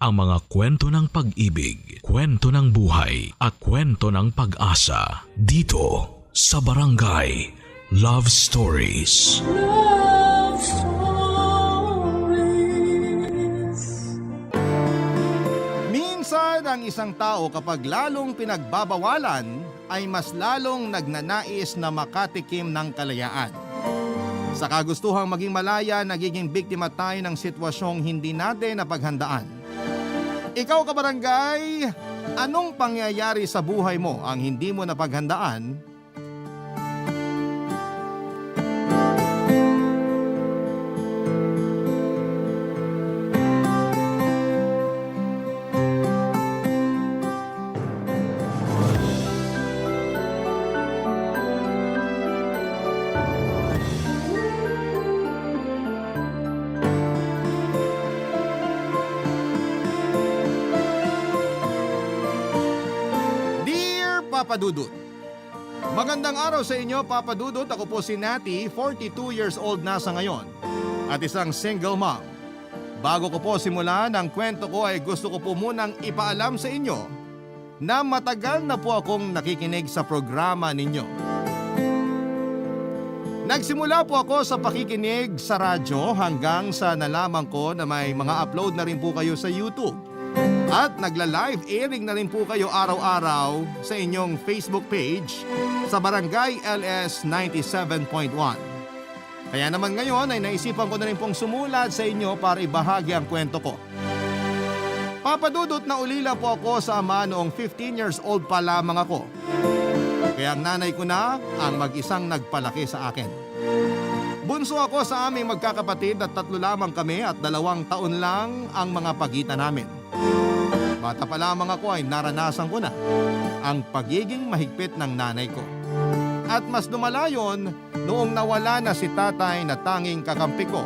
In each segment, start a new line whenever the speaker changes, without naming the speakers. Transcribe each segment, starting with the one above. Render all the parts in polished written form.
ang mga kwento ng pag-ibig, kwento ng buhay at kwento ng pag-asa dito sa Barangay Love Stories.
Love Stories.
Minsan ang isang tao kapag lalong pinagbabawalan ay mas lalong nagnanais na makatikim ng kalayaan. Sa kagustuhang maging malaya, nagiging biktima tayo ng sitwasyong hindi natin napaghandaan. Ikaw kabarangay, anong pangyayari sa buhay mo ang hindi mo napaghandaan? Papa Dudut. Magandang araw sa inyo, Papa Dudut. Ako po si Nati, 42 years old na sa ngayon at isang single mom. Bago ko po simulan ang kwento ko ay gusto ko po munang ipaalam sa inyo na matagal na po akong nakikinig sa programa ninyo. Nagsimula po ako sa pakikinig sa radyo hanggang sa nalaman ko na may mga upload na rin po kayo sa YouTube. At nagla-live airing na rin po kayo araw-araw sa inyong Facebook page sa Barangay LS 97.1. Kaya naman ngayon ay naisipan ko na rin pong sumulat sa inyo para ibahagi ang kwento ko. Papadudot na ulila po ako sa ama noong 15 years old pa lamang ako. Kaya ang nanay ko na ang mag-isang nagpalaki sa akin. Bunso ako sa aming magkakapatid at 3 lamang kami at 2 taon lang ang mga pagitan namin. Bata pa lamang ako ay naranasan ko na ang pagiging mahigpit ng nanay ko. At mas lumala yon noong nawala na si tatay na tanging kakampi ko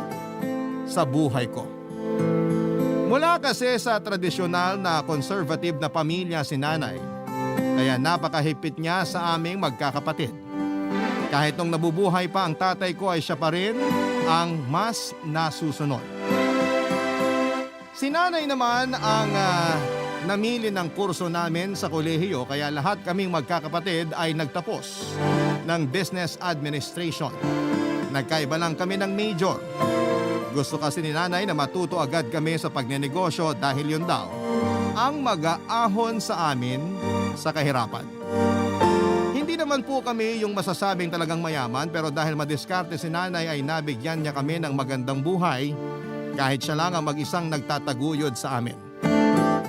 sa buhay ko. Mula kasi sa tradisyonal na conservative na pamilya si nanay, kaya napakahigpit niya sa aming magkakapatid. Kahit nung nabubuhay pa ang tatay ko ay siya pa rin ang mas nasusunod. Si nanay naman ang namili ng kurso namin sa kolehiyo kaya lahat kaming magkakapatid ay nagtapos ng business administration. Nagkaiba lang kami ng major. Gusto kasi ni nanay na matuto agad kami sa pagnenegosyo dahil yun daw ang mag-aahon sa amin sa kahirapan. Hindi naman po kami yung masasabing talagang mayaman pero dahil madiskarte si nanay ay nabigyan niya kami ng magandang buhay kahit siya lang ang mag-isang nagtataguyod sa amin.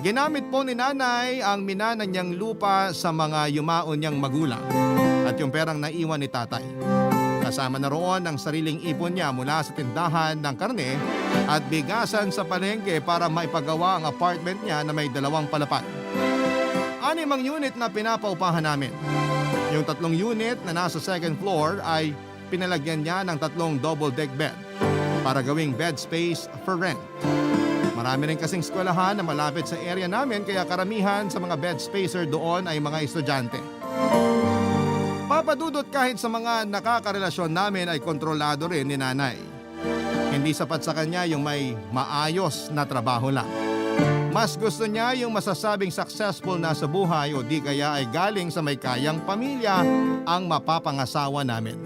Ginamit po ni nanay ang minana niyang lupa sa mga yumaon niyang magulang at yung perang naiwan ni tatay. Kasama na roon ang sariling ipon niya mula sa tindahan ng karne at bigasan sa palengke para maipagawa ang apartment niya na may 2 palapag. 6 unit na pinapaupahan namin. Yung 3 unit na nasa 2nd floor ay pinalagyan niya ng 3 double deck bed para gawing bed space for rent. Marami rin kasing eskwelahan na malapit sa area namin kaya karamihan sa mga bed spacer doon ay mga estudyante. Papadudot kahit sa mga nakakarelasyon namin ay kontrolado rin ni nanay. Hindi sapat sa kanya yung may maayos na trabaho lang. Mas gusto niya yung masasabing successful na sa buhay o di kaya ay galing sa may kayang pamilya ang mapapangasawa namin.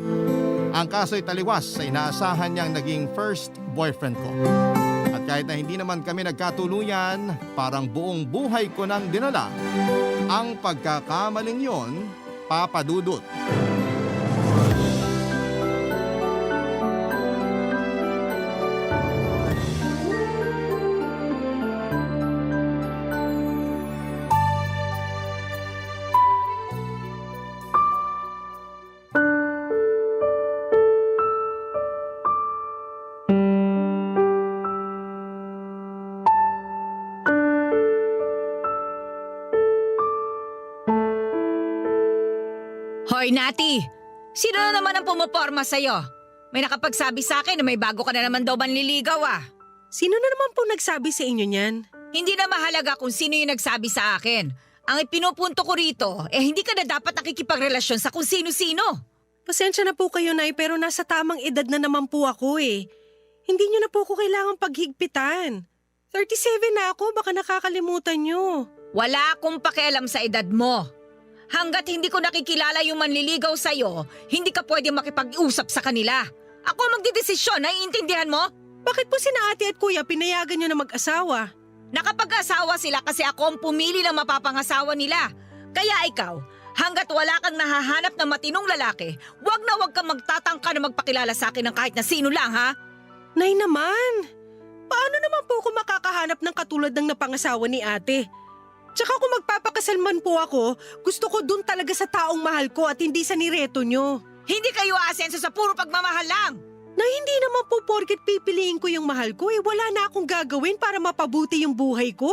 Ang kaso'y taliwas sa inaasahan niyang naging first boyfriend ko. At kahit na hindi naman kami nagkatuluyan, parang buong buhay ko nang dinala ang pagkakamaling yon, Papadudot.
Hoy, Nati! Sino na naman ang pumaporma sa'yo? May nakapagsabi sa akin na may bago ka na naman daw manliligaw ah.
Sino na naman po nagsabi sa inyo niyan?
Hindi na mahalaga kung sino yung nagsabi sa akin. Ang ipinupunto ko rito, hindi ka na dapat nakikipagrelasyon sa kung sino-sino.
Pasensya na po kayo, Nay, pero nasa tamang edad na naman po ako eh. Hindi niyo na po ako kailangang paghigpitan. 37 na ako, baka nakakalimutan nyo.
Wala akong pakialam sa edad mo. Hanggat hindi ko nakikilala yung manliligaw sa'yo, hindi ka pwede makipag-usap sa kanila. Ako magdidesisyon, naiintindihan mo?
Bakit po sina ate at kuya pinayagan nyo na mag-asawa?
Nakapag-asawa sila kasi ako ang pumili ng mapapangasawa nila. Kaya ikaw, hanggat wala kang nahahanap na matinong lalaki, wag kang magtatangka na magpakilala sa akin ng kahit na sino lang, ha?
Nay naman, paano naman po ako makakahanap ng katulad ng napangasawa ni ate? Tsaka kung magpapakasal man po ako, gusto ko dun talaga sa taong mahal ko at hindi sa nireto nyo.
Hindi kayo aasenso sa puro pagmamahal lang.
Na hindi naman po porket pipiliin ko yung mahal ko, wala na akong gagawin para mapabuti yung buhay ko.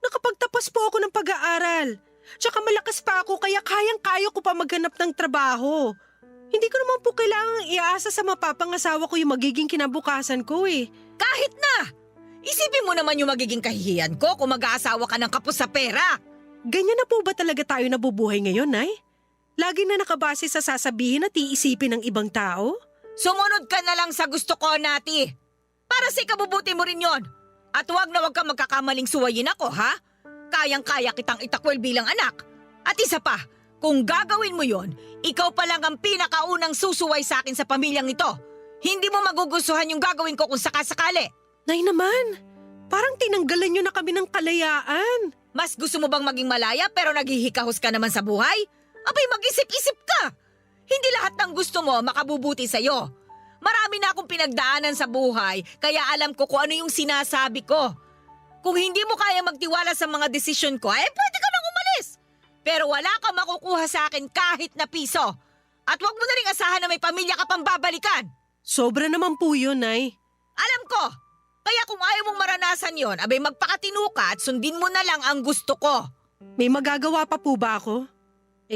Nakapagtapos po ako ng pag-aaral. Tsaka malakas pa ako kaya kayang-kaya ko pa maghanap ng trabaho. Hindi ko naman po kailangang iasa sa mapapangasawa ko yung magiging kinabukasan ko eh.
Kahit na! Isipin mo naman yung magiging kahihiyan ko kung mag-aasawa ka ng kapos sa pera.
Ganyan na po ba talaga tayo nabubuhay ngayon, Nay? Lagi na nakabase sa sasabihin at iisipin ng ibang tao?
Sumunod ka na lang sa gusto ko, Nati. Para sa ikabubuti mo rin yon. At wag kang magkakamaling suwayin ako, ha? Kayang-kaya kitang itakwil bilang anak. At isa pa, kung gagawin mo yon, ikaw pa lang ang pinakaunang susuway sa akin sa pamilyang ito. Hindi mo magugustuhan yung gagawin ko kung sakasakali.
Nay naman, parang tinanggalan nyo na kami ng kalayaan.
Mas gusto mo bang maging malaya pero naghihikahos ka naman sa buhay? Abay, mag-isip-isip ka! Hindi lahat ng gusto mo makabubuti sa'yo. Marami na akong pinagdaanan sa buhay kaya alam ko kung ano yung sinasabi ko. Kung hindi mo kaya magtiwala sa mga desisyon ko, pwede ka nang umalis. Pero wala kang makukuha sa akin kahit na piso. At wag mo na rin asahan na may pamilya ka pang babalikan.
Sobra naman po yun, Nay.
Alam ko! Kaya kung ayaw mong maranasan yon, abay magpakatino ka at sundin mo na lang ang gusto ko.
May magagawa pa po ba ako?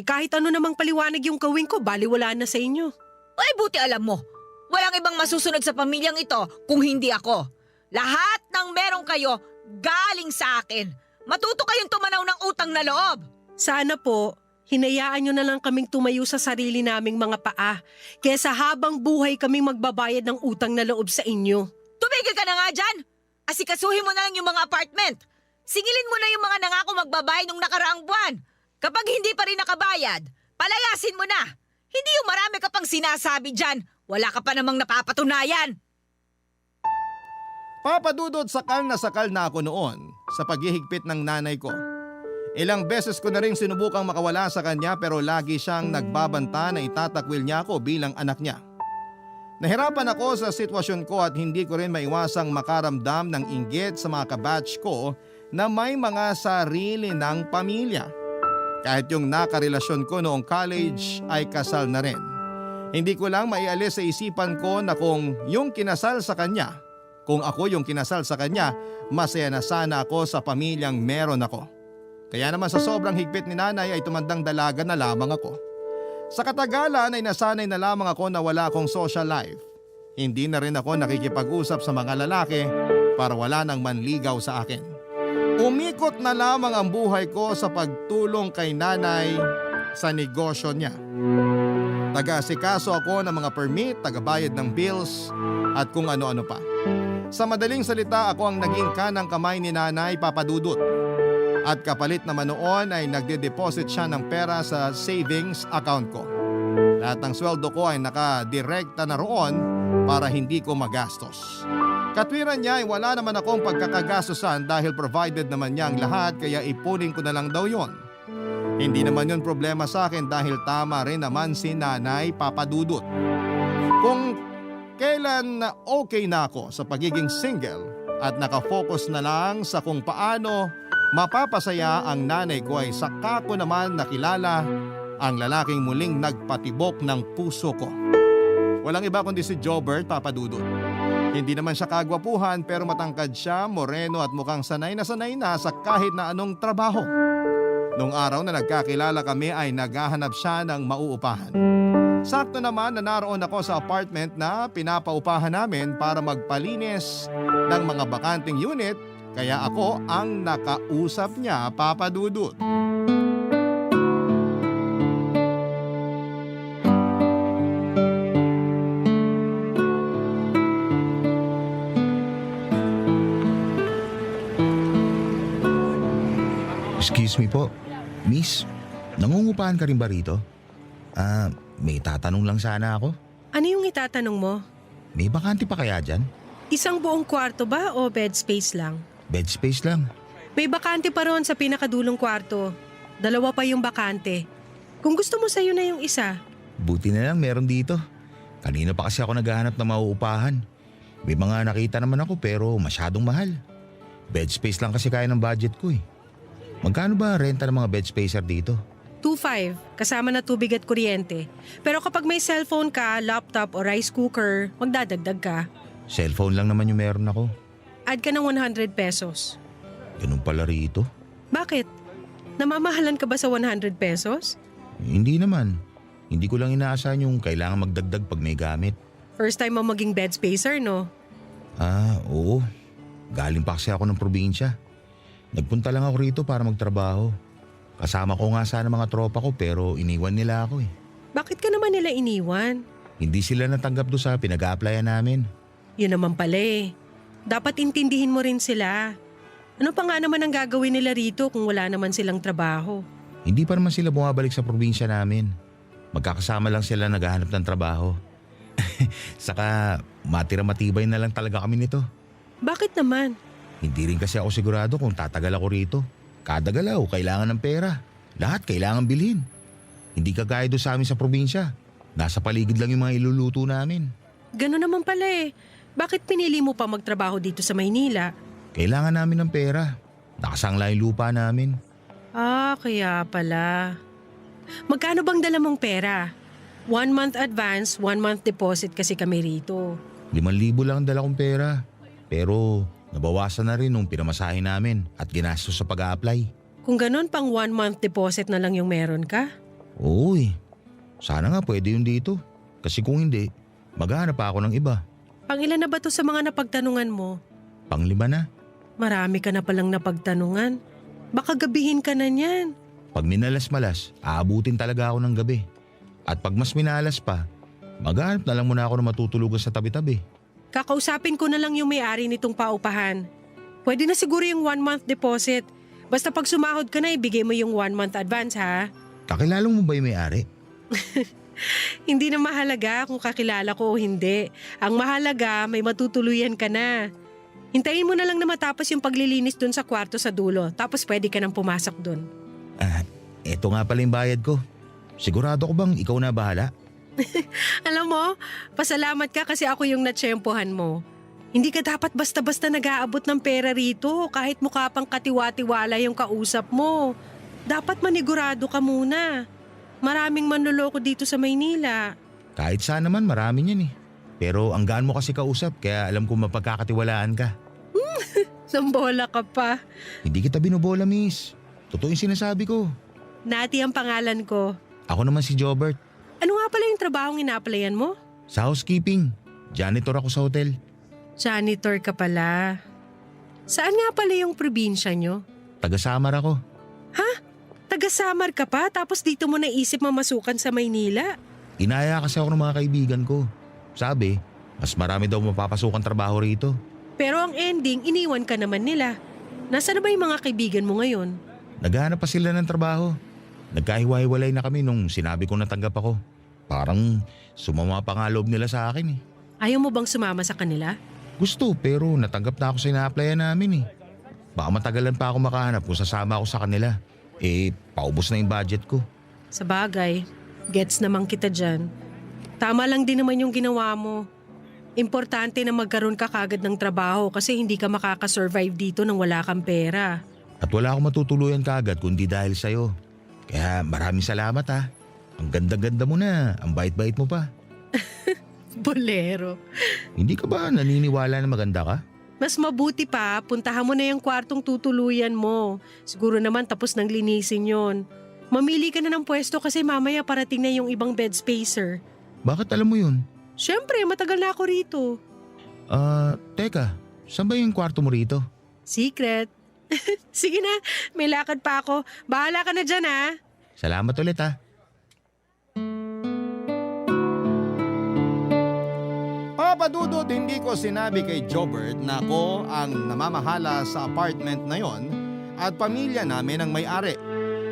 Kahit ano namang paliwanag yung gawin ko, baliwala na sa inyo.
Ay, buti alam mo. Walang ibang masusunod sa pamilyang ito kung hindi ako. Lahat ng meron kayo, galing sa akin. Matuto kayong tumanaw ng utang na loob.
Sana po, hinayaan nyo na lang kaming tumayo sa sarili naming mga paa. Kesa habang buhay kaming magbabayad ng utang na loob sa inyo.
Tumigil ka na nga dyan! Asikasuhin mo na lang yung mga apartment. Singilin mo na yung mga nangako magbabayad nung nakaraang buwan. Kapag hindi pa rin nakabayad, palayasin mo na. Hindi yung marami ka pang sinasabi dyan. Wala ka pa namang napapatunayan.
Papadudod, sakal na ako noon sa paghihigpit ng nanay ko. Ilang beses ko na rin sinubukang makawala sa kanya pero lagi siyang nagbabanta na itatakwil niya ako bilang anak niya. Nahirapan ako sa sitwasyon ko at hindi ko rin maiwasang makaramdam ng inggit sa mga kabatch ko na may mga sarili ng pamilya. Kahit yung nakarelasyon ko noong college ay kasal na rin. Hindi ko lang maialis sa isipan ko na kung yung kinasal sa kanya, kung ako yung kinasal sa kanya, masaya na sana ako sa pamilyang meron ako. Kaya naman sa sobrang higpit ni nanay ay tumandang dalaga na lamang ako. Sa katagalan ay nasanay na lamang ako na wala akong social life. Hindi na rin ako nakikipag-usap sa mga lalaki para wala nang manligaw sa akin. Umikot na lamang ang buhay ko sa pagtulong kay nanay sa negosyo niya. Taga-asikaso ako ng mga permit, tagabayad ng bills at kung ano-ano pa. Sa madaling salita, ako ang naging kanang kamay ni nanay, Papa Dudut. At kapalit naman noon ay nagde-deposit siya ng pera sa savings account ko. Lahat ng sweldo ko ay nakadirekta na roon para hindi ko magastos. Katwiran niya ay wala naman akong pagkakagastosan dahil provided naman niya ang lahat kaya ipunin ko na lang daw yon. Hindi naman yon problema sa akin dahil tama rin naman si nanay, Papa Dudut. Kung kailan okay na ako sa pagiging single at nakafocus na lang sa kung paano mapapasaya ang nanay ko ay saka ko naman nakilala ang lalaking muling nagpatibok ng puso ko. Walang iba kundi si Jobert, Papa Dudut. Hindi naman siya kagwapuhan pero matangkad siya, moreno at mukhang sanay na sa kahit na anong trabaho. Nung araw na nagkakilala kami ay naghahanap siya ng mauupahan. Sakto naman na naroon ako sa apartment na pinapaupahan namin para magpalinis ng mga bakanting unit. Kaya ako ang nakausap niya, Papa Dudut.
Excuse me po. Miss, nangungupahan ka rin ba rito? May tatanong lang sana ako.
Ano yung itatanong mo?
May bakante pa kaya dyan?
Isang buong kwarto ba o bed space lang?
Bed space lang.
May bakante pa ron sa pinakadulong kwarto. 2 pa yung bakante. Kung gusto mo sa'yo na yung isa.
Buti na lang meron dito. Kanina pa kasi ako naghahanap ng mauupahan. May mga nakita naman ako pero masyadong mahal. Bed space lang kasi kaya ng budget ko eh. Magkano ba renta ng mga bed spacer dito?
2.5, kasama na tubig at kuryente. Pero kapag may cellphone ka, laptop o rice cooker, magdadagdag ka.
Cellphone lang naman yung meron ako.
Add ka ng 100 pesos.
Ganun pala rito.
Bakit? Namamahalan ka ba sa 100 pesos?
Hindi naman. Hindi ko lang inaasahan yung kailangan magdagdag pag may gamit.
First time mo maging bed spacer, no?
Oo. Galing pa kasi ako ng probinsya. Nagpunta lang ako rito para magtrabaho. Kasama ko nga sana mga tropa ko pero iniwan nila ako eh.
Bakit ka naman nila iniwan?
Hindi sila natanggap doon sa pinag-a-applyan namin.
Yun naman pala eh. Dapat intindihin mo rin sila. Ano pa nga naman ang gagawin nila rito kung wala naman silang trabaho?
Hindi pa naman sila bumabalik sa probinsya namin. Magkakasama lang sila naghahanap ng trabaho. Saka matira-matibay na lang talaga kami nito.
Bakit naman?
Hindi rin kasi ako sigurado kung tatagal ako rito. Kada galaw, kailangan ng pera. Lahat kailangan bilhin. Hindi kagaya doon sa amin sa probinsya. Nasa paligid lang yung mga iluluto namin.
Gano'n naman pala eh. Bakit pinili mo pa magtrabaho dito sa Maynila?
Kailangan namin ng pera. Nakasangla yung lupa namin.
Kaya pala. Magkano bang dala mong pera? 1 month advance, 1 month deposit kasi kami rito.
5,000 lang ang dala kong pera. Pero nabawasan na rin nung pinamasahe namin at ginastos sa pag-a-apply.
Kung ganun, pang 1 month deposit na lang yung meron ka?
Oo eh. Sana nga pwede yun dito. Kasi kung hindi, maghahanap pa ako ng iba.
Pang ilan na ba to sa mga napagtanungan mo?
Pang-5 na.
Marami ka na palang napagtanungan. Baka gabihin ka na niyan.
Pag minalas-malas, aabutin talaga ako ng gabi. At pag mas minalas pa, maghahanap na lang muna ako ng matutulugan sa tabi-tabi.
Kakausapin ko na lang yung may-ari nitong paupahan. Pwede na siguro yung 1 month deposit. Basta pag sumahod ka na, ibigay mo yung 1 month advance ha.
Kakilala mo ba yung may-ari?
Hindi na mahalaga kung kakilala ko o hindi. Ang mahalaga, may matutuluyan ka na. Hintayin mo na lang na matapos yung paglilinis dun sa kwarto sa dulo. Tapos pwede ka nang pumasok dun.
Eto nga pala yung bayad ko. Sigurado ko bang ikaw na bahala?
Alam mo, pasalamat ka kasi ako yung natsyempohan mo. Hindi ka dapat basta-basta nag-aabot ng pera rito kahit mukha pang katiwa-tiwala yung kausap mo. Dapat manigurado ka muna. Maraming manloloko dito sa Maynila.
Kahit saan naman marami niyan eh. Pero ang gaan mo kasi kausap kaya alam ko mapagkakatiwalaan ka.
Sambola ka pa.
Hindi kita binobola, miss. Totoo yung sinasabi ko.
Nati ang pangalan ko.
Ako naman si Jobert.
Ano nga pala yung trabahong ina-applyan mo?
Sa housekeeping. Janitor ako sa hotel.
Janitor ka pala. Saan nga pala yung probinsya nyo?
Taga-Samar ako.
Taga-Samar ka pa tapos dito mo naisip mamasukan sa Maynila?
Inaya kasi ako ng mga kaibigan ko. Sabi, mas marami daw mapapasukan trabaho rito.
Pero ang ending, iniwan ka naman nila. Nasaan na ba yung mga kaibigan mo ngayon?
Naghahanap pa sila ng trabaho. Nagkahiwa-hiwalay na kami nung sinabi kong natanggap ako. Parang sumama pa nga loob nila sa akin eh.
Ayaw mo bang sumama sa kanila?
Gusto pero natanggap na ako sa ina-applyan namin eh. Baka matagalan pa ako makahanap kung sasama ako sa kanila. Paubos na yung budget ko.
Sa bagay, gets naman kita dyan. Tama lang din naman yung ginawa mo. Importante na magkaroon ka kagad ng trabaho kasi hindi ka makakasurvive dito nang wala kang pera.
At wala akong matutuluyan kaagad kundi dahil sa'yo. Kaya maraming salamat ha. Ang ganda-ganda mo na, ang bait-bait mo pa.
Bolero.
Hindi ka ba naniniwala na maganda ka?
Mas mabuti pa, puntahan mo na yung kwartong tutuluyan mo. Siguro naman tapos nang linisin yon. Mamili ka na ng pwesto kasi mamaya parating na yung ibang bed spacer.
Bakit alam mo yun?
Siyempre, matagal na ako rito.
Teka, saan ba yung kwarto mo rito?
Secret. Sige na, may lakad pa ako. Bahala ka na dyan ha.
Salamat ulit ha.
Papadudod, hindi ko sinabi kay Jobert na ako ang namamahala sa apartment na yon at pamilya namin ang may-ari.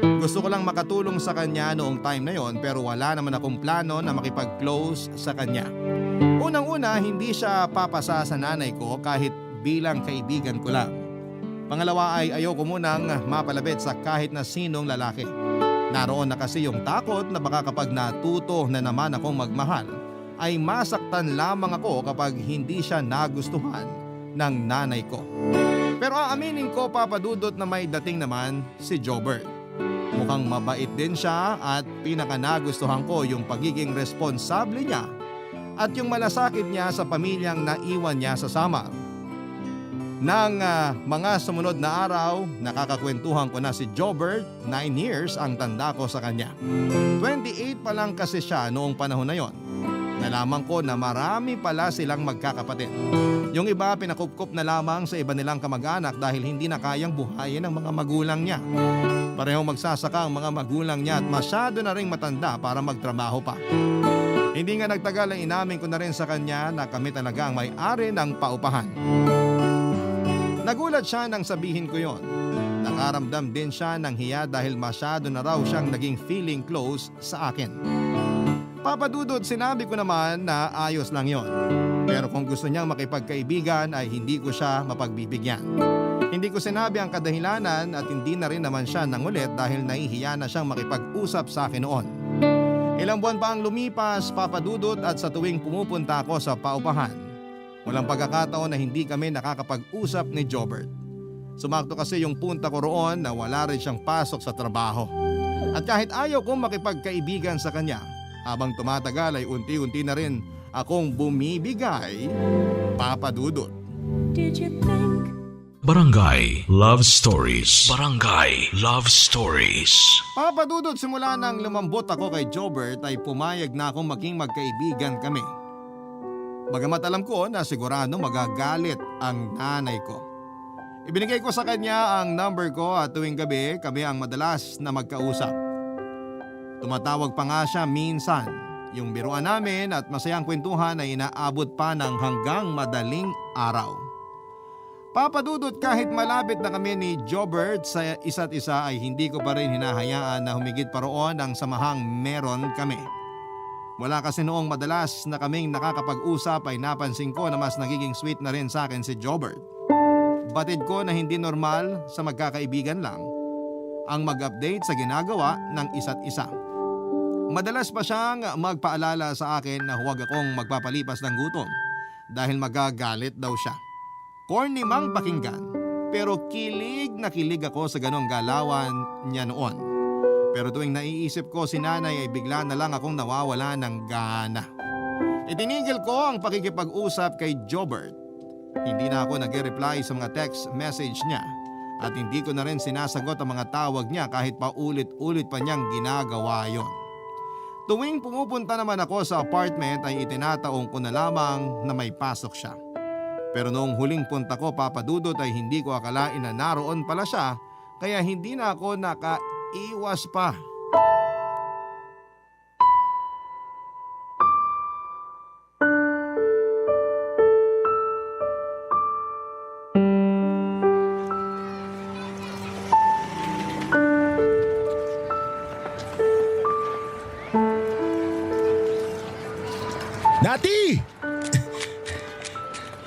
Gusto ko lang makatulong sa kanya noong time na yon pero wala naman akong plano na makipag-close sa kanya. Unang-una, hindi siya papasa sa nanay ko kahit bilang kaibigan ko lang. Pangalawa ay ayoko munang mapalapit sa kahit na sinong lalaki. Naroon na kasi yung takot na baka kapag natuto na naman akong magmahal, ay masaktan lamang ako kapag hindi siya nagustuhan ng nanay ko. Pero aaminin ko, Papa Dudut, na may dating naman si Jobert. Mukhang mabait din siya at pinaka nagustuhan ko yung pagiging responsable niya at yung malasakit niya sa pamilyang naiwan niya sa Samar. Nang mga sumunod na araw, nakakakwentuhan ko na si Jobert, 9 years ang tanda ko sa kanya. 28 pa lang kasi siya noong panahon na yon. Nalaman ko na marami pala silang magkakapatid. Yung iba pinakupkup na lamang sa iba nilang kamag-anak dahil hindi na kayang buhayin ng mga magulang niya. Parehong magsasaka ang mga magulang niya at masyado na ring matanda para magtrabaho pa. Hindi nga nagtagal ay inamin ko na rin sa kanya na kami talaga ang may-ari ng paupahan. Nagulat siya nang sabihin ko yon. Nakaramdam din siya ng hiya dahil masyado na raw siyang naging feeling close sa akin. Papa Dudut, sinabi ko naman na ayos lang yon. Pero kung gusto niyang makipagkaibigan ay hindi ko siya mapagbibigyan. Hindi ko sinabi ang kadahilanan at hindi na rin naman siya nangulit dahil nahihiya na siyang makipag-usap sa akin noon. Ilang buwan pa ang lumipas, Papa Dudut, at sa tuwing pumupunta ako sa paupahan, walang pagkakataon na hindi kami nakakapag-usap ni Jobert. Sumakto kasi yung punta ko roon na wala rin siyang pasok sa trabaho. At kahit ayaw kong makipagkaibigan sa kanya, habang tumatagal ay unti-unti na rin akong bumibigay, Papa Dudut.
Did you think
Barangay Love Stories. Barangay Love Stories.
Papa Dudut, simula nang lumambot ako kay Jobert ay pumayag na akong maging magkaibigan kami. Bagamat alam ko na sigurado magagalit ang nanay ko. Ibinigay ko sa kanya ang number ko at tuwing gabi kami ang madalas na magkausap. Tumatawag pa nga siya minsan. Yung biruan namin at masayang kwentuhan ay inaabot pa ng hanggang madaling araw. Papa Dudut, kahit malapit na kami ni Jobert sa isa't isa ay hindi ko pa rin hinahayaan na humigit pa roon ang samahang meron kami. Wala kasi noong madalas na kaming nakakapag-usap ay napansin ko na mas nagiging sweet na rin sa akin si Jobert. Batid ko na hindi normal sa magkakaibigan lang ang mag-update sa ginagawa ng isa't isa. Madalas pa siyang magpaalala sa akin na huwag akong magpapalipas ng gutom dahil magagalit daw siya. Corny mang pakinggan, pero kilig na kilig ako sa ganong galawan niya noon. Pero tuwing naiisip ko si nanay ay bigla na lang akong nawawala ng gana. Itinigil ko ang pakikipag-usap kay Jobert. Hindi na ako nag-reply sa mga text message niya at hindi ko na rin sinasagot ang mga tawag niya kahit paulit-ulit pa niyang ginagawa yon. Tuwing pumupunta naman ako sa apartment ay itinataong ko na lamang na may pasok siya. Pero noong huling punta ko, Papa Dudut, ay hindi ko akalain na naroon pala siya kaya hindi na ako nakaiwas pa.
Nati!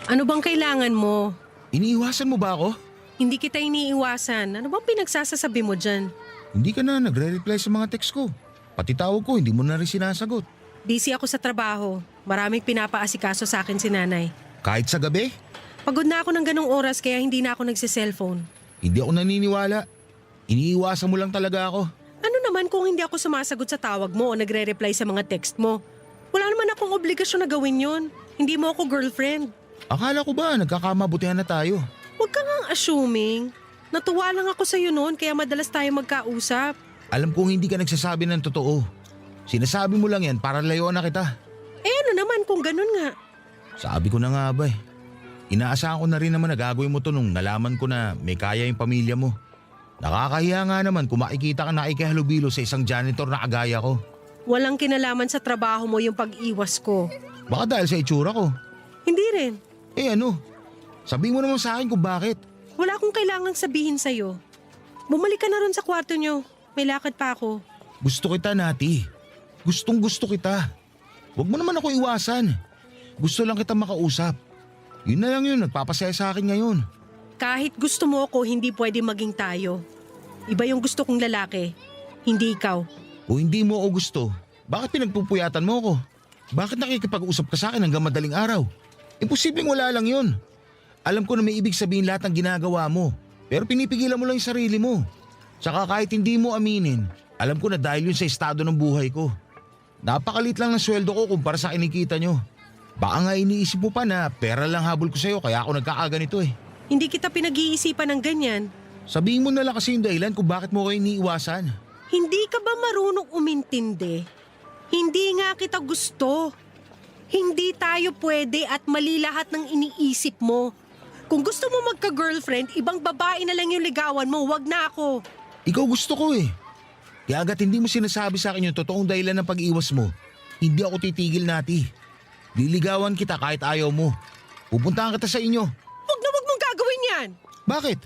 Ano bang kailangan mo?
Iniiwasan mo ba ako?
Hindi kita iniiwasan. Ano bang pinagsasasabi mo dyan?
Hindi ka na nagre-reply sa mga text ko. Pati tawag ko, hindi mo na rin sinasagot.
Busy ako sa trabaho. Maraming pinapaasikaso sa akin si nanay.
Kahit sa gabi,
Pagod na ako ng ganong oras kaya hindi na ako nagsiselfone.
hindi ako naniniwala. Iniiwasan mo lang talaga ako.
Ano naman kung hindi ako sumasagot sa tawag mo o nagre-reply sa mga text mo? Wala naman akong obligasyon na gawin yon. Hindi mo ako girlfriend.
Akala ko ba nagkakamabutihan na tayo?
Huwag ka ngang assuming. Natuwa lang ako sa'yo noon kaya madalas tayo magkausap.
Alam kong hindi ka nagsasabi ng totoo. Sinasabi mo lang yan para layuan na kita.
Eh ano naman kung ganun nga?
Sabi ko na nga ba eh. Inaasahan ko na rin naman na gagawin mo to nung nalaman ko na may kaya yung pamilya mo. Nakakahiya nga naman kung makikita ka nakikihalubilo sa isang janitor na kagaya ko.
Walang kinalaman sa trabaho mo yung pag-iwas ko.
Baka dahil sa itsura ko.
Hindi rin.
Eh ano? Sabihin mo naman sa akin kung bakit.
Wala akong kailangang sabihin sa'yo. Bumalik ka na ron sa kwarto nyo. May lakad pa ako.
Gusto kita, Nati. Gustong gusto kita. Huwag mo naman ako iwasan. Gusto lang kita makausap. Yun na lang yun, nagpapasaya sa akin ngayon.
Kahit gusto mo ako, hindi pwede maging tayo. Iba yung gusto kong lalaki. Hindi ikaw.
O hindi mo ako gusto, bakit pinagpupuyatan mo ako? Bakit nakikipag-usap ka sa akin hanggang madaling araw? Imposibleng wala lang yun. Alam ko na may ibig sabihin lahat ng ginagawa mo, pero pinipigilan mo lang yung sarili mo. Tsaka kahit hindi mo aminin, alam ko na dahil yun sa estado ng buhay ko. Napakalit lang ng sweldo ko kumpara sa kinikita nyo. Baka nga iniisip mo pa na pera lang habol ko sa'yo kaya ako nagkakaganito eh.
Hindi kita pinag-iisipan ng ganyan.
Sabihin mo na lang kasi yung dahilan kung bakit mo ko iniiwasan.
Hindi ka ba marunong umintindi? Hindi nga kita gusto. Hindi tayo pwede at mali lahat ng iniisip mo. Kung gusto mo magka-girlfriend, ibang babae na lang yung ligawan mo, wag na ako.
Ikaw gusto ko eh. Kaya agad hindi mo sinasabi sa akin yung totoong dahilan ng pag-iwas mo, hindi ako titigil, Nati. Liligawan kita kahit ayaw mo. Pupuntahan kita sa inyo.
Wag na wag mong gagawin yan.
Bakit?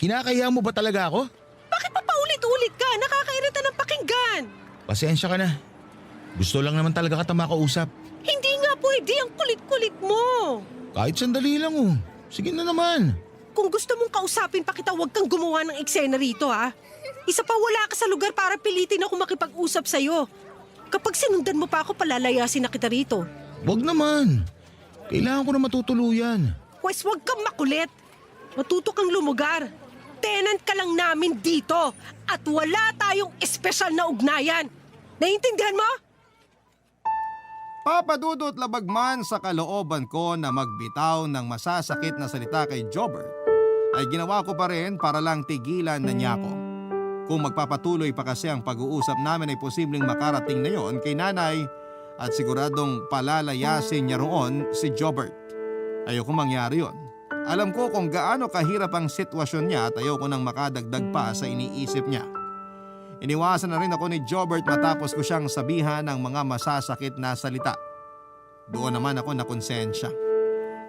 Kinakahiya mo ba talaga ako?
Bakit pa paulit-ulit ka? Nakakairita ng pakinggan.
Pasensya ka na. Gusto lang naman talaga kita makausap.
Hindi nga pwede ang kulit-kulit mo.
Kahit sandali lang oh. Sige na naman.
Kung gusto mong kausapin pa kita, huwag kang gumawa ng eksena rito ha. Isa pa wala ka sa lugar para pilitin ako makipag-usap sa'yo. Kapag sinundan mo pa ako, palalayasin na kita rito.
Wag naman. Kailangan ko na matutuluyan.
Pwes huwag kang makulit. Matuto kang lumugar. Tenant ka lang namin dito at wala tayong espesyal na ugnayan. Naiintindihan mo?
Papadudot labag man sa kalooban ko na magbitaw ng masasakit na salita kay Jobert, ay ginawa ko pa rin para lang tigilan na niya ako. Kung magpapatuloy pa kasi ang pag-uusap namin ay posibleng makarating na yon kay nanay at siguradong palalayasin niya roon si Jobert. Ayoko mangyari yon. Alam ko kung gaano kahirap ang sitwasyon niya at ayoko nang makadagdag pa sa iniisip niya. Iniwasan na rin ako ni Jobert matapos ko siyang sabihan ng mga masasakit na salita. Doon naman ako nakonsensya.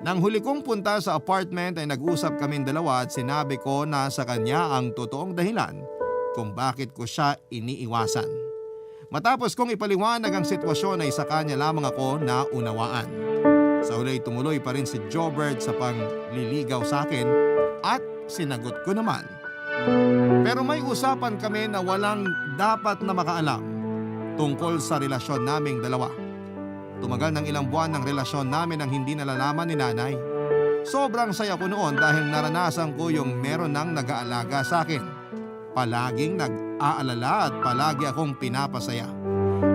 Nang huli kong punta sa apartment ay nag-usap kaming dalawa at sinabi ko na sa kanya ang totoong dahilan kung bakit ko siya iniiwasan. Matapos kong ipaliwanag ang sitwasyon ay sa kanya lamang ako naunawaan. Sa huli tumuloy pa rin si Jobert sa pangliligaw sa akin at sinagot ko naman. Pero may usapan kami na walang dapat na makaalam tungkol sa relasyon naming dalawa. Tumagal ng ilang buwan ng relasyon namin ang hindi nalalaman ni nanay. Sobrang saya ko noon dahil naranasan ko yung meron nang nag-aalaga sa akin. Palaging nag-aalala at palagi akong pinapasaya.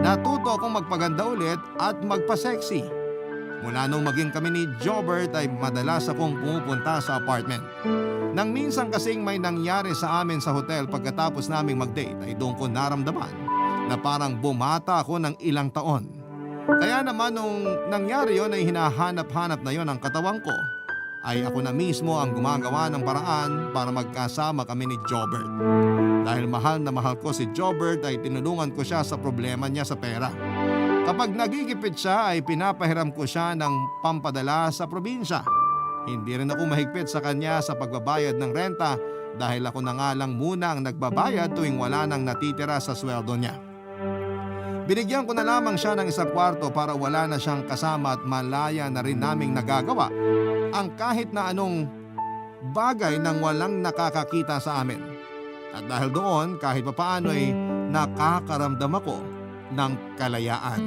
Natuto akong magpaganda ulit at magpa-sexy. Mula nung maging kami ni Jobert ay madalas akong pumupunta sa apartment. Nang minsan kasing may nangyari sa amin sa hotel pagkatapos naming mag-date ay doon ko naramdaman na parang bumata ako ng ilang taon. Kaya naman nung nangyari yon ay hinahanap-hanap na yon ang katawan ko, ay ako na mismo ang gumagawa ng paraan para magkasama kami ni Jobert. Dahil mahal na mahal ko si Jobert ay tinulungan ko siya sa problema niya sa pera. Kapag nagigipit siya ay pinapahiram ko siya ng pampadala sa probinsya. Hindi rin ako mahigpit sa kanya sa pagbabayad ng renta dahil ako na nga lang muna ang nagbabayad tuwing wala nang natitira sa sweldo niya. Binigyan ko na lamang siya ng isang kwarto para wala na siyang kasama at malaya na rin naming nagagawa ang kahit na anong bagay nang walang nakakakita sa amin. At dahil doon kahit papaano ay nakakaramdam ako ng kalayaan.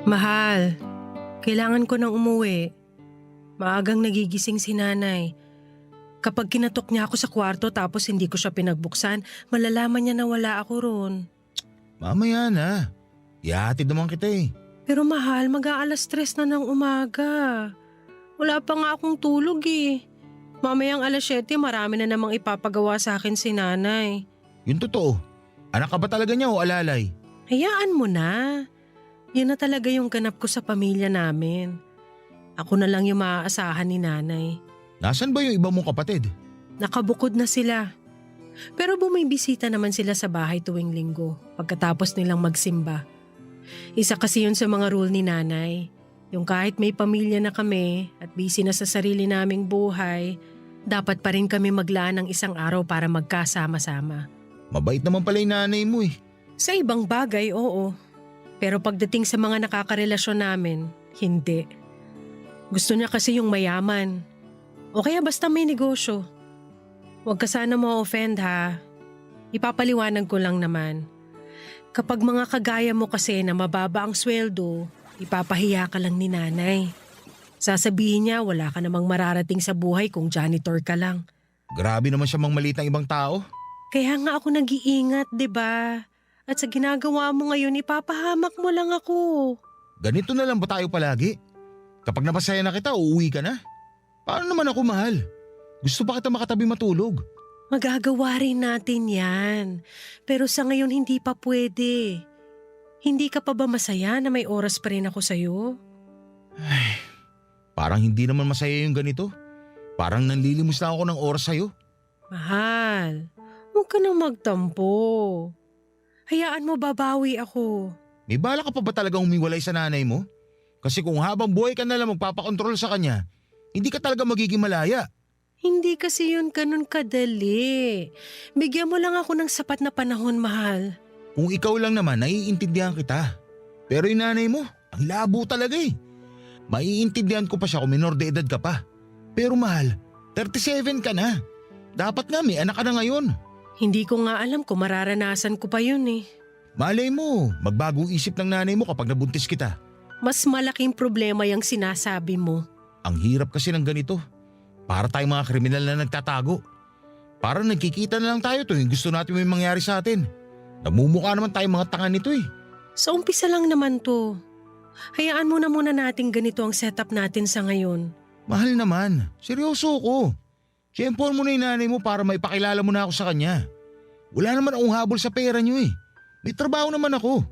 Mahal, kailangan ko nang umuwi. Maagang nagigising si nanay. Kapag kinatok niya ako sa kwarto tapos hindi ko siya pinagbuksan, malalaman niya na wala ako ron.
Mamaya na. Ihatid naman kita eh.
Pero mahal, mag-aalas 3 na ng umaga. Wala pa nga akong tulog eh. Mamayang alas 7, marami na namang ipapagawa sa akin si nanay.
Yun totoo. Anak ka ba talaga niya o alalay?
Hayaan mo na. Yan na talaga yung ganap ko sa pamilya namin. Ako na lang yung maaasahan ni nanay.
Nasaan ba yung iba mong kapatid?
Nakabukod na sila. Pero bumibisita naman sila sa bahay tuwing linggo pagkatapos nilang magsimba. Isa kasi yun sa mga rule ni nanay. Yung kahit may pamilya na kami at busy na sa sarili naming buhay, dapat pa rin kami maglaan ng isang araw para magkasama-sama.
Mabait naman pala yung nanay mo eh.
Sa ibang bagay, oo. Pero pagdating sa mga nakakarelasyon namin, hindi. Gusto niya kasi yung mayaman. O kaya basta may negosyo. Huwag ka sana ma-offend ha. Ipapaliwanag ko lang naman. Kapag mga kagaya mo kasi na mababa ang sweldo, ipapahiya ka lang ni nanay. Sasabihin niya wala ka namang mararating sa buhay kung janitor ka lang.
Grabe naman siya mangmalit ng ibang tao.
Kaya nga ako nag-iingat, 'di ba? At sa ginagawa mo ngayon, ipapahamak mo lang ako.
Ganito na lang ba tayo palagi? Kapag napasaya na kita, uuwi ka na. Paano naman ako, mahal? Gusto ba kita makatabi matulog?
Magagawa rin natin yan. Pero sa ngayon hindi pa pwede. Hindi ka pa ba masaya na may oras pa rin ako sa'yo?
Parang hindi naman masaya yung ganito. Parang nanlilimos na ako ng oras sa'yo.
Mahal, huwag ka nang magtampo. Hayaan mo babawi ako.
May bala ka pa ba talagang humiwalay sa nanay mo? Kasi kung habang buhay ka na lang magpapakontrol sa kanya, hindi ka talaga magiging malaya.
Hindi kasi yun ganun kadali. Bigyan mo lang ako ng sapat na panahon, mahal.
Kung ikaw lang naman, naiintindihan kita. Pero yung nanay mo, ang labo talaga eh. Maiintindihan ko pa siya kung minor de edad ka pa. Pero mahal, 37 ka na. Dapat nga may anak ka na ngayon.
Hindi ko nga alam kung mararanasan ko pa yun eh.
Malay mo, magbagong isip ng nanay mo kapag nabuntis kita.
Mas malaking problema yung sinasabi mo.
Ang hirap kasi ng ganito. Para tayong mga kriminal na nagtatago. Para nagkikita na lang tayo tuwing gusto natin may mangyari sa atin. Namumukha naman tayong mga tanga nito eh.
Sa umpisa lang naman to. Hayaan mo na muna natin ganito ang setup natin sa ngayon.
Mahal naman, seryoso ko. Siyempon mo na yung nanay mo para maipakilala mo na ako sa kanya. Wala naman akong habol sa pera niyo eh. May trabaho naman ako.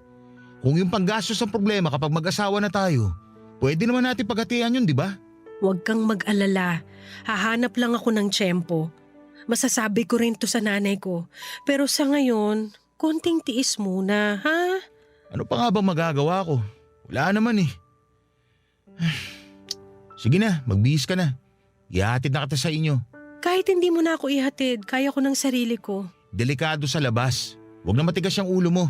Kung yung panggastos ang problema kapag mag-asawa na tayo, pwede naman natin paghatian yun, di ba?
Huwag kang mag-alala. Hahanap lang ako ng tiyempo. Masasabi ko rin to sa nanay ko. Pero sa ngayon, konting tiis muna, ha?
Ano pa nga ba magagawa ko? Wala naman eh. Sige na, magbihis ka na. Ihahatid na kita sa inyo.
Kahit hindi mo na ako ihatid, kaya ko ng sarili ko.
Delikado sa labas. Huwag na matigas yung ulo mo.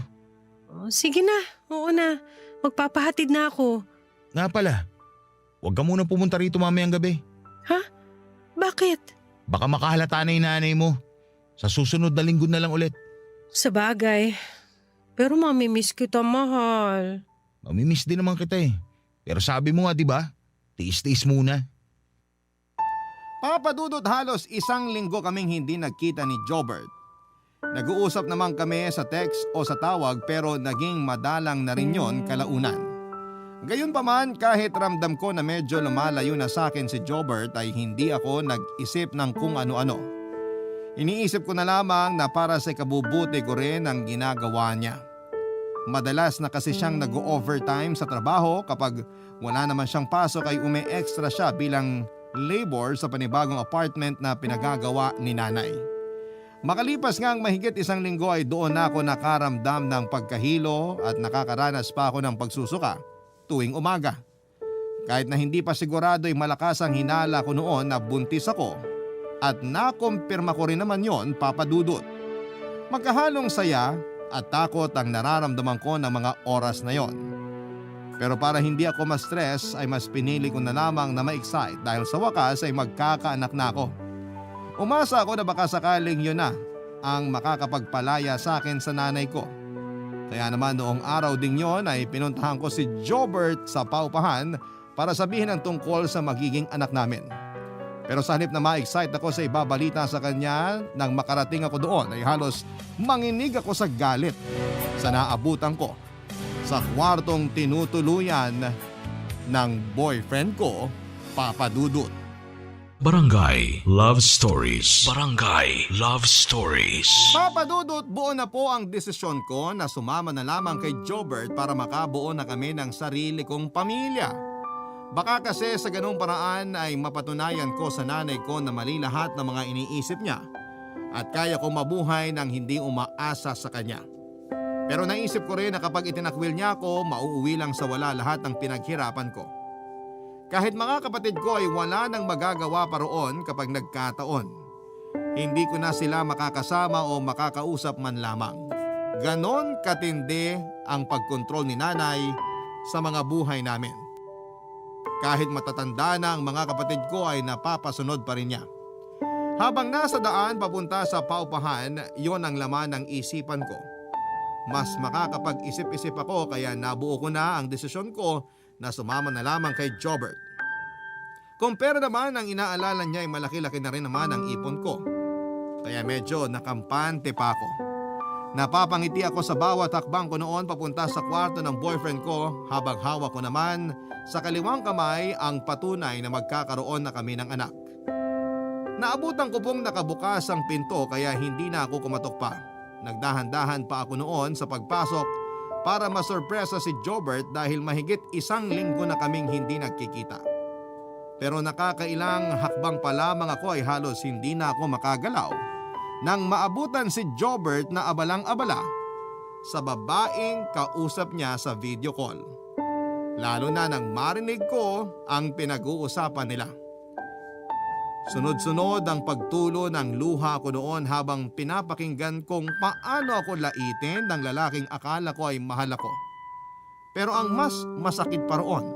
Oh, sige na, oo na. Magpapahatid na ako.
Nga pala, huwag ka muna pumunta rito mamayang gabi.
Ha? Bakit?
Baka makahalata na yung nanay mo. Sa susunod na linggo na lang ulit.
Sa bagay. Pero mamimiss kita, mahal.
Mamimiss din naman kita eh. Pero sabi mo nga diba, tiis-tiis muna.
Papadudot halos isang linggo kaming hindi nagkita ni Jobert. Nag-uusap naman kami sa text o sa tawag pero naging madalang na rin yon kalaunan. Gayunpaman kahit ramdam ko na medyo lumalayo na sa akin si Jobert ay hindi ako nag-isip ng kung ano-ano. Iniisip ko na lamang na para sa ikabubuti ko rin ang ginagawa niya. Madalas na kasi siyang nag-overtime sa trabaho kapag wala naman siyang pasok ay umi-extra siya bilang labor sa panibagong apartment na pinagagawa ni nanay. Makalipas nga ang mahigit isang linggo ay doon na ako nakaramdam ng pagkahilo at nakakaranas pa ako ng pagsusuka tuwing umaga. Kahit na hindi pa sigurado ay malakas ang hinala ko noon na buntis ako at nakumpirma ko rin naman yon, papadudot. Magkahalong saya at takot ang nararamdaman ko ng mga oras na yon. Pero para hindi ako ma-stress ay mas pinili ko na lamang na ma-excite dahil sa wakas ay magkakaanak na ako. Umasa ako na baka sakaling yun na ang makakapagpalaya sa akin sa nanay ko. Kaya naman noong araw ding yon ay pinuntahan ko si Jobert sa paupahan para sabihin ang tungkol sa magiging anak namin. Pero sa halip na ma-excite ako sa ibabalita sa kanya nang makarating ako doon ay halos manginig ako sa galit sa naabutan ko sa kwartong tinutuluyan ng boyfriend ko, papadudot.
Barangay Love Stories. Barangay Love Stories.
Papadudot, buo na po ang desisyon ko na sumama na lamang kay Jobert para makabuo na kami ng sarili kong pamilya. Baka kasi sa ganung paraan ay mapatunayan ko sa nanay ko na mali lahat ng mga iniisip niya at kaya kong mabuhay nang hindi umaasa sa kanya. Pero naisip ko rin na kapag itinakwil niya ako, mauuwi lang sa wala lahat ng pinaghirapan ko. Kahit mga kapatid ko ay wala nang magagawa pa roon kapag nagkataon. Hindi ko na sila makakasama o makakausap man lamang. Ganon katindi ang pagkontrol ni nanay sa mga buhay namin. Kahit matatanda na ang mga kapatid ko ay napapasunod pa rin niya. Habang nasa daan papunta sa paupahan, yon ang laman ng isipan ko. Mas makakapag-isip-isip ako kaya nabuo ko na ang desisyon ko na sumama na lamang kay Jobert. Kung pera naman ang inaalala niya ay malaki-laki na rin naman ang ipon ko. Kaya medyo nakampante pa ako. Napapangiti ako sa bawat hakbang ko noon papunta sa kwarto ng boyfriend ko habang hawak ko naman sa kaliwang kamay ang patunay na magkakaroon na kami ng anak. Naabutan ko pong nakabukas ang pinto kaya hindi na ako kumatok pa. Nagdahan-dahan pa ako noon sa pagpasok para masurpresa si Jobert dahil mahigit 1 linggo na kaming hindi nagkikita. Pero nakakailang hakbang pa lamang ako ay halos hindi na ako makagalaw nang maabutan si Jobert na abalang-abala sa babaeng kausap niya sa video call. Lalo na nang marinig ko ang pinag-uusapan nila. Sunod-sunod ang pagtulo ng luha ko noon habang pinapakinggan kung paano ako laitin ng lalaking akala ko ay mahal ako. Pero ang mas masakit pa roon,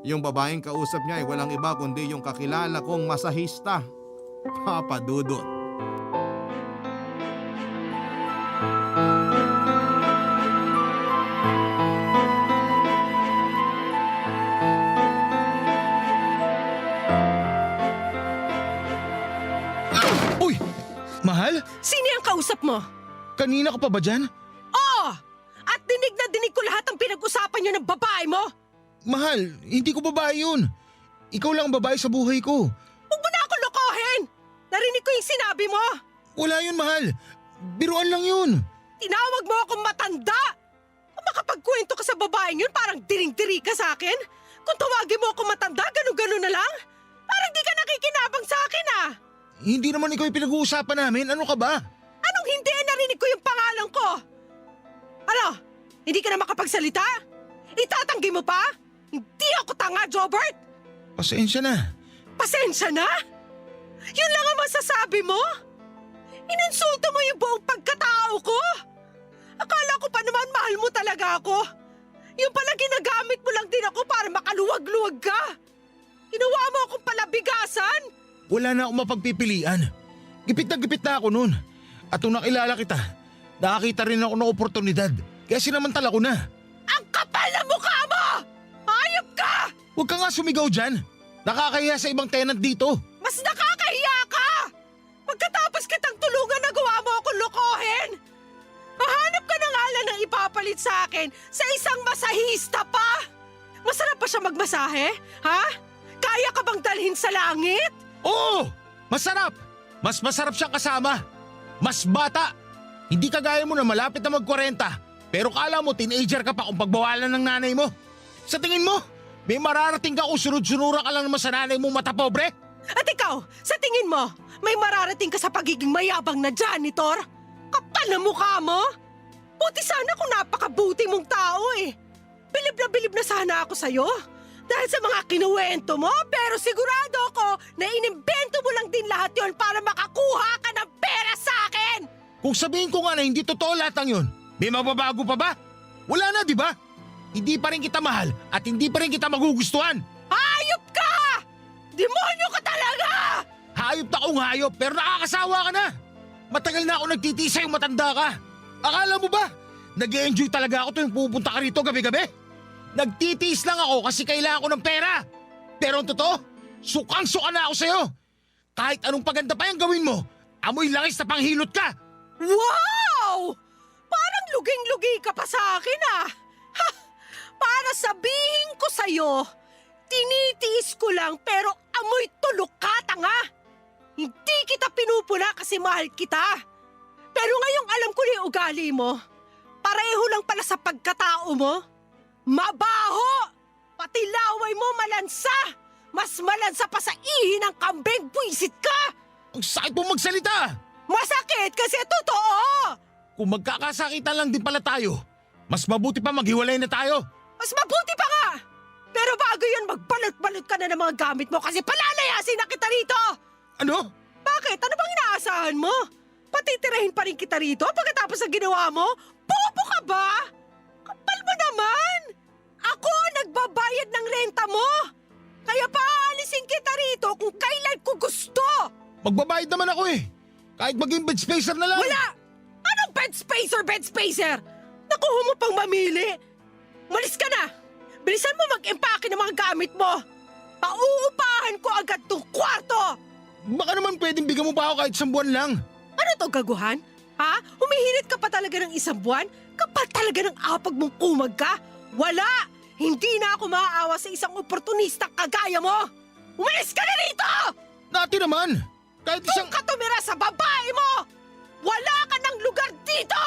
yung babaeng kausap niya ay walang iba kundi yung kakilala kong masahista, Papa Dudut.
Uy! Mahal?
Sino yung kausap mo?
Kanina ka pa ba dyan?
Oo! At dinig na dinig ko lahat ng pinag-usapan niyo ng babae mo!
Mahal, hindi ko babae yun. Ikaw lang ang babae sa buhay ko.
Huwag mo na ako lokohin! Narinig ko yung sinabi mo!
Wala yun, mahal. Biruan lang yun.
Tinawag mo akong matanda! Kung makapagkwento ka sa babaeng yun, parang diring-diri ka sa akin. Kung tawagin mo akong matanda, ganun-ganun na lang. Parang di ka nakikinabang sa akin ah!
Hindi naman ikaw yung pinag-uusapan namin. Ano ka ba?
Anong hindi? Narinig ko yung pangalan ko! Ano? Hindi ka na makapagsalita? Itatanggi mo pa? Hindi ako tanga, Jobert!
Pasensya na.
Pasensya na? Yun lang ang masasabi mo? Ininsulto mo yung buong pagkatao ko? Akala ko pa naman mahal mo talaga ako. Yung pala ginagamit mo lang din ako para makaluwag-luwag ka. Ginawa mo akong palabigasan.
Wala na akong mapagpipilian. Gipit na ako nun. At nung nakilala kita, nakakita rin ako ng oportunidad. Kaya sinamantala ko na.
Ang kapal na mukha mo! Hayop ka!
Huwag ka nga sumigaw dyan. Nakakahiya sa ibang tenant dito.
Mas nakakahiya ka! Pagkatapos kitang tulungan, nagawa mo akong lokohin! Mahanap ka ng ala ng ipapalit sa akin sa isang masahista pa! Masarap pa siya magmasahe? Ha? Kaya ka bang dalhin sa langit?
Oo! Masarap! Mas masarap siyang kasama. Mas bata. Hindi kagaya mo na malapit na mag-40. Pero kala mo teenager ka pa kung pagbawalan ng nanay mo. Sa tingin mo, may mararating ka kung sunod-sunura ka lang naman sa nanay mo mata pobre?
At ikaw, sa tingin mo, may mararating ka sa pagiging mayabang na janitor? Kapal na mukha mo? Buti sana kung napakabuti mong tao eh. Bilib na sana ako sa'yo. Dahil sa mga kinuwento mo, pero sigurado ako na inimbento mo lang din lahat yon para makakuha ka ng pera sa akin!
Kung sabihin ko nga na hindi totoo lahat ng yun, may mababago pa ba? Wala na, di ba? Hindi pa rin kita mahal at hindi pa rin kita magugustuhan.
Hayop ka! Demonyo ka talaga!
Hayop na kung hayop pero nakakasawa ka na. Matagal na ako nagtitiis sa'yo matanda ka. Akala mo ba? Nag-e-enjoy talaga ako tuwing pupunta ka rito gabi-gabi? Nagtitiis lang ako kasi kailangan ko ng pera. Pero ang totoo, sukang-suka na ako sa'yo. Kahit anong paganda pa yung gawin mo, amoy langis na panghilot ka.
Wow! Parang luging-lugi ka pa sa akin ah. Ha! Para sabihin ko sa'yo, tinitiis ko lang pero amoy tulok ka, tanga. Hindi kita pinupuna kasi mahal kita. Pero ngayong alam ko na yung ugali mo, pareho lang pala sa pagkatao mo. Mabaho! Pati laway mo malansa! Mas malansa pa sa ihi ng kambing, buisit ka!
Ang sakit mo magsalita.
Masakit kasi totoo!
Kung magkakasakitan lang din pala tayo, mas mabuti pa maghiwalay na tayo.
Mas mabuti pa nga! Pero bago yun, magbalot-balot ka na ng mga gamit mo kasi palalayasin na kita rito!
Ano?
Bakit? Ano bang inaasahan mo? Patitirahin pa rin kita rito pagkatapos ng ginawa mo? Bobo ka ba? Kapal mo naman! Ako nagbabayad ng renta mo! Kaya paalisin kita rito kung kailan ko gusto!
Magbabayad naman ako eh. Kahit maging bed spacer na lang.
Wala! Anong bed spacer, bed spacer? Nakuha mo pang mamili! Malis ka na! Bilisan mo mag-empake ng mga gamit mo! Pauupahan ko agad tong kwarto!
Baka naman pwedeng bigyan mo pa ako kahit 1 buwan lang.
Ano to, gaguhan? Ha? Humihirit ka pa talaga ng 1 buwan? Kapal talaga ng apag mong kumag ka? Wala! Hindi na ako maaawa sa isang oportunista kagaya mo! Umalis ka na rito!
Dati naman. Kahit isang...
Kung ka tumira sa babae mo! Wala ka ng lugar dito!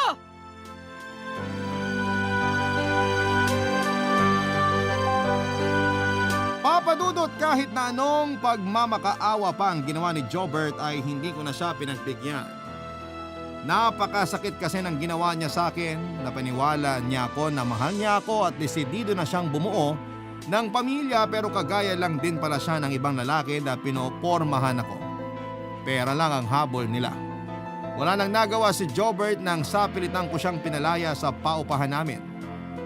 Papadudot kahit na anong pagmamakaawa pa ang ginawa ni Jobert ay hindi ko na siya pinagbigyan. Napakasakit kasi ng ginawa niya sa akin na paniwala niya ako na mahal niya ako at desidido na siyang bumuo ng pamilya pero kagaya lang din pala siya ng ibang lalaki na pinopormahan ako. Pera lang ang habol nila. Wala nang nagawa si Jobert nang sapilitan ko siyang pinalaya sa paupahan namin.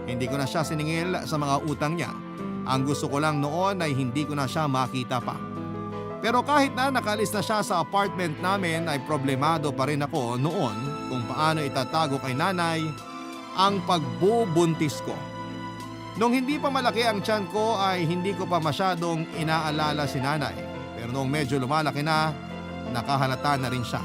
Hindi ko na siya siningil sa mga utang niya. Ang gusto ko lang noon ay hindi ko na siya makita pa. Pero kahit na nakalis na siya sa apartment namin ay problemado pa rin ako noon kung paano itatago kay nanay ang pagbubuntis ko. Nung hindi pa malaki ang tiyan ko ay hindi ko pa masyadong inaalala si nanay. Pero nung medyo lumalaki na, nakahalata na rin siya.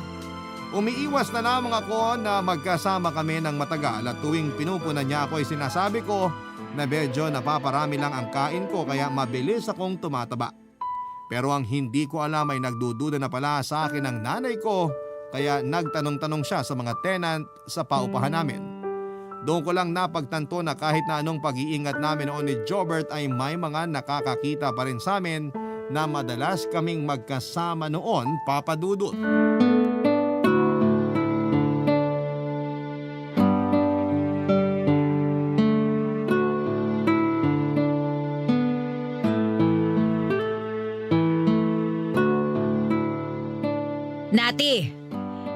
Umiiwas na lamang ako na magkasama kami ng matagal at tuwing pinupunan niya ako ay sinasabi ko na medyo napaparami lang ang kain ko kaya mabilis akong tumataba. Pero ang hindi ko alam ay nagdududa na pala sa akin ang nanay ko kaya nagtanong-tanong siya sa mga tenant sa paupahan namin. Doon ko lang napagtanto na kahit na anong pag-iingat namin noon ni Jobert ay may mga nakakakita pa rin sa amin na madalas kaming magkasama noon, Papa Dudut.
Nati,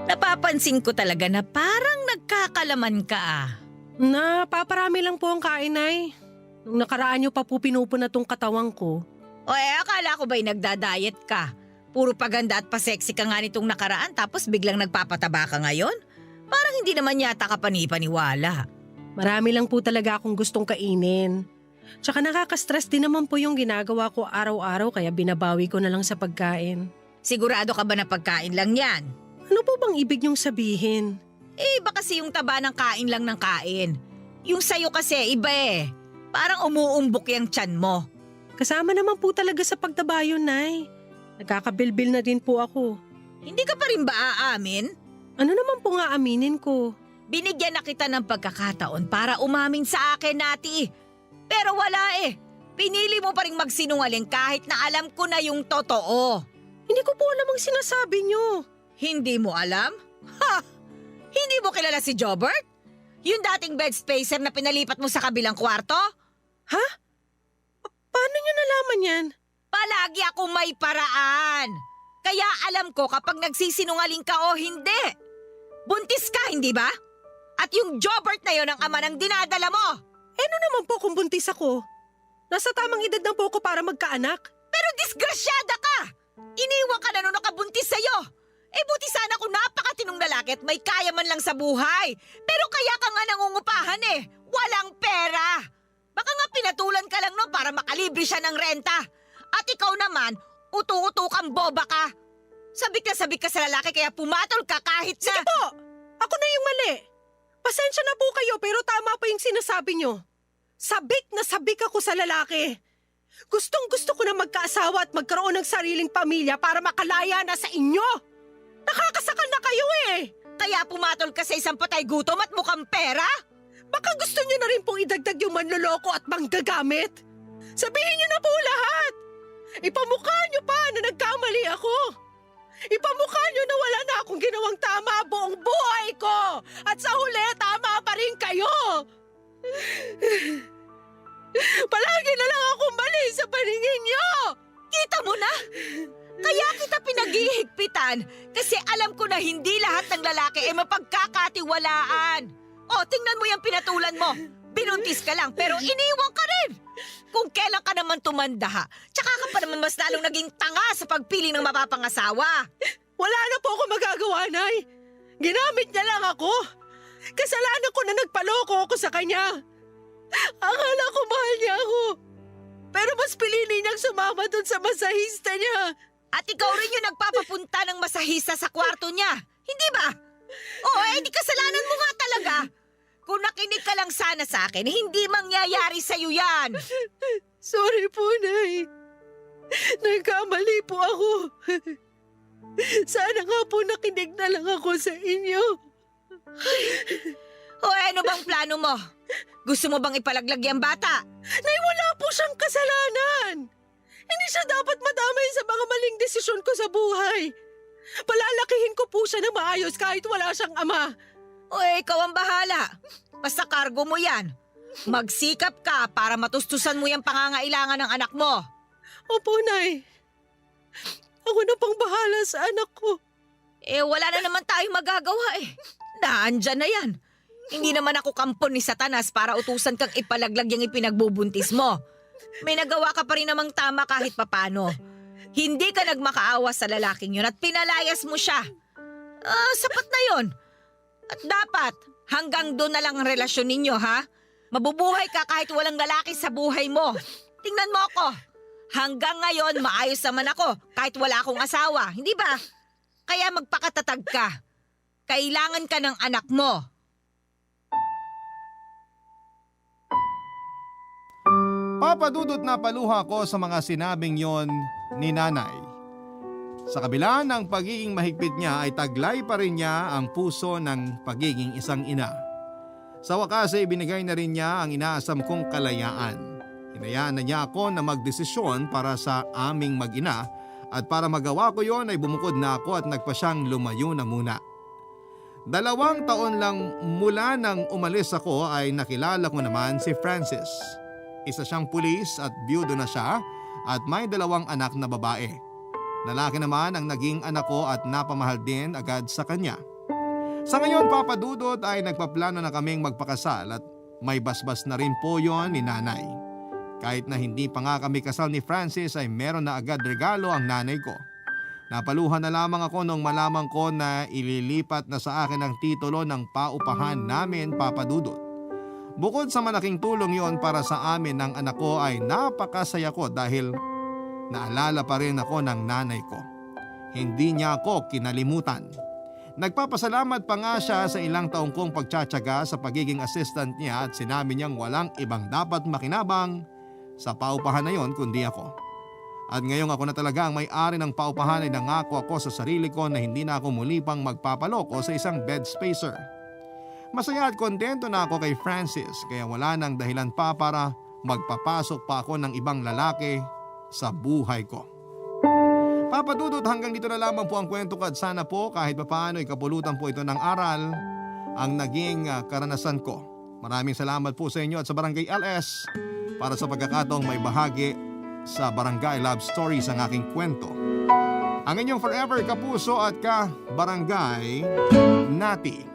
napapansin ko talaga na parang nagkakalaman ka ah.
Napaparami lang po ang kain, Nay. Nung nakaraan niyo pa po pinupuna tong katawang ko.
O akala ko ba'y nagda-diet ka? Puro paganda at pa-sexy ka nga nitong nakaraan tapos biglang nagpapataba ka ngayon? Parang hindi naman yata ka panipaniwala.
Marami lang po talaga akong gustong kainin. Tsaka nakaka-stress din naman po yung ginagawa ko araw-araw kaya binabawi ko na lang sa pagkain.
Sigurado ka ba na pagkain lang yan?
Ano po bang ibig niyong sabihin?
Iba kasi yung taba ng kain lang ng kain. Yung sayo kasi iba eh. Parang umuumbok yung tiyan mo.
Kasama naman po talaga sa pagtaba yun, Nay. Nagkakabilbil na din po ako.
Hindi ka pa rin ba aamin?
Ano naman po nga aminin ko?
Binigyan na kita ng pagkakataon para umamin sa akin, Nati. Pero wala eh. Pinili mo pa rin magsinungaling kahit na alam ko na yung totoo.
Hindi ko po alam ang sinasabi niyo.
Hindi mo alam? Ha! Hindi mo kilala si Jobert? Yung dating bed spacer na pinalipat mo sa kabilang kwarto?
Ha? Paano niyo nalaman yan?
Palagi akong may paraan. Kaya alam ko kapag nagsisinungaling ka o hindi. Buntis ka, hindi ba? At yung Jobert na yon ang ama ng dinadala mo.
Ano naman po kung buntis ako? Nasa tamang edad na po ako para magkaanak.
Pero disgrasyada ka! Iniwan ka na nung nakabuntis sa'yo. Buti sana kung napakatinong lalaki at may kaya man lang sa buhay. Pero kaya ka nga nangungupahan eh. Walang pera. Baka nga pinatulan ka lang nun para makalibre siya ng renta. At ikaw naman, utu-utu kang boba ka. Sabik ka sa lalaki kaya pumatol ka kahit na...
Sige po! Ako na yung mali. Pasensya na po kayo pero tama pa yung sinasabi nyo. Sabik na sabik ako sa lalaki. Gustong-gusto ko na magkaasawa at magkaroon ng sariling pamilya para makalaya na sa inyo. Nakakasakal na kayo eh.
Kaya pumatol ka sa isang patay gutom at mukhang pera?
Baka gusto nyo na rin pong idagdag yung manloloko at manggagamit. Sabihin nyo na po lahat. Ipamukha nyo pa na nagkamali ako. Ipamukha niyo na wala na akong ginawang tama buong buhay ko! At sa huli, tama pa rin kayo! Palagi na lang akong mali sa paningin niyo!
Kita mo na? Kaya kita pinaghihigpitan kasi alam ko na hindi lahat ng lalaki ay mapagkakatiwalaan. O, tingnan mo yung pinatulan mo. Binuntis ka lang pero iniwan ka rin. Kung kailan ka naman tumanda ha, tsaka ka pa naman mas lalong naging tanga sa pagpili ng mapapangasawa.
Wala na po ako magagawa, Nay. Ginamit niya lang ako. Kasalanan ko na nagpaloko ako sa kanya. Akala ko mahal niya ako. Pero mas pinili niyang sumama dun sa masahista niya.
At ikaw rin yung nagpapapunta ng masahista sa kwarto niya. Hindi ba? Oo, di kasalanan mo nga talaga. Kung nakinig ka lang sana sa akin, hindi mangyayari sa'yo yan.
Sorry po, Nay. Nagkamali po ako. Sana nga po nakinig na lang ako sa inyo.
O ano bang plano mo? Gusto mo bang ipalaglag yung bata?
Nay, wala po siyang kasalanan. Hindi siya dapat madamay sa mga maling desisyon ko sa buhay. Palalakihin ko po siya na maayos kahit wala siyang ama.
O ikaw ang bahala. Basta kargo mo yan. Magsikap ka para matustusan mo yung pangangailangan ng anak mo.
Opo, Nay. Ako na pang bahala sa anak ko.
Wala na naman tayong magagawa eh. Naandyan na yan. Hindi naman ako kampon ni Satanas para utusan kang ipalaglag yung ipinagbubuntis mo. May nagawa ka pa rin namang tama kahit papano. Hindi ka nagmakaawa sa lalaking yun at pinalayas mo siya. Sapat na yun. At dapat, hanggang doon na lang ang relasyon ninyo, ha? Mabubuhay ka kahit walang lalaki sa buhay mo. Tingnan mo ako. Hanggang ngayon, maayos naman ako kahit wala akong asawa. Hindi ba? Kaya magpakatatag ka. Kailangan ka ng anak mo.
Papadudot na paluha ko sa mga sinabing yon ni nanay. Sa kabila ng pagiging mahigpit niya ay taglay pa rin niya ang puso ng pagiging isang ina. Sa wakas ay binigay na rin niya ang inaasam kong kalayaan. Hinayaan na niya ako na magdesisyon para sa aming mag-ina at para magawa ko yon ay bumukod na ako at nagpa siyang lumayo na muna. 2 taon lang mula nang umalis ako ay nakilala ko naman si Francis. Isa siyang pulis at byudo na siya at may 2 anak na babae. Lalaki naman ang naging anak ko at napamahal din agad sa kanya. Sa ngayon, Papadudot, ay nagpaplano na kaming magpakasal at may basbas na rin po yon ni nanay. Kahit na hindi pa nga kami kasal ni Francis ay meron na agad regalo ang nanay ko. Napaluhan na lamang ako nung malaman ko na ililipat na sa akin ang titulo ng paupahan namin, Papadudot. Bukod sa malaking tulong yon para sa amin ng anak ko ay napakasaya ko dahil naalala pa rin ako ng nanay ko. Hindi niya ako kinalimutan. Nagpapasalamat pa nga siya sa ilang taong kong pagtsatsaga sa pagiging assistant niya at sinabi niyang walang ibang dapat makinabang sa paupahan na yon kundi ako. At ngayong ako na talaga ang may-ari ng paupahan ay nangako ako sa sarili ko na hindi na ako muli pang magpapaloko sa isang bed spacer. Masaya at kontento na ako kay Francis kaya wala nang dahilan pa para magpapasok pa ako ng ibang lalaki sa buhay ko. Papadudot, hanggang dito na lamang po ang kwento ko at sana po kahit papaano ikapulutan po ito ng aral ang naging karanasan ko. Maraming salamat po sa inyo at sa Barangay LS para sa pagkakataong may bahagi sa Barangay Love Stories ang aking kwento. Ang inyong forever kapuso at ka-barangay, Nati.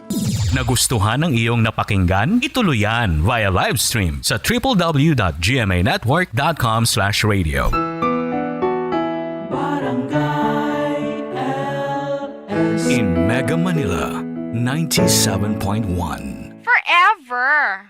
Nagustuhan ng iyong napakinggan? Ituloy yan via live stream sa www.gmanetwork.com/radio. In Mega Manila, 97.1.
Forever.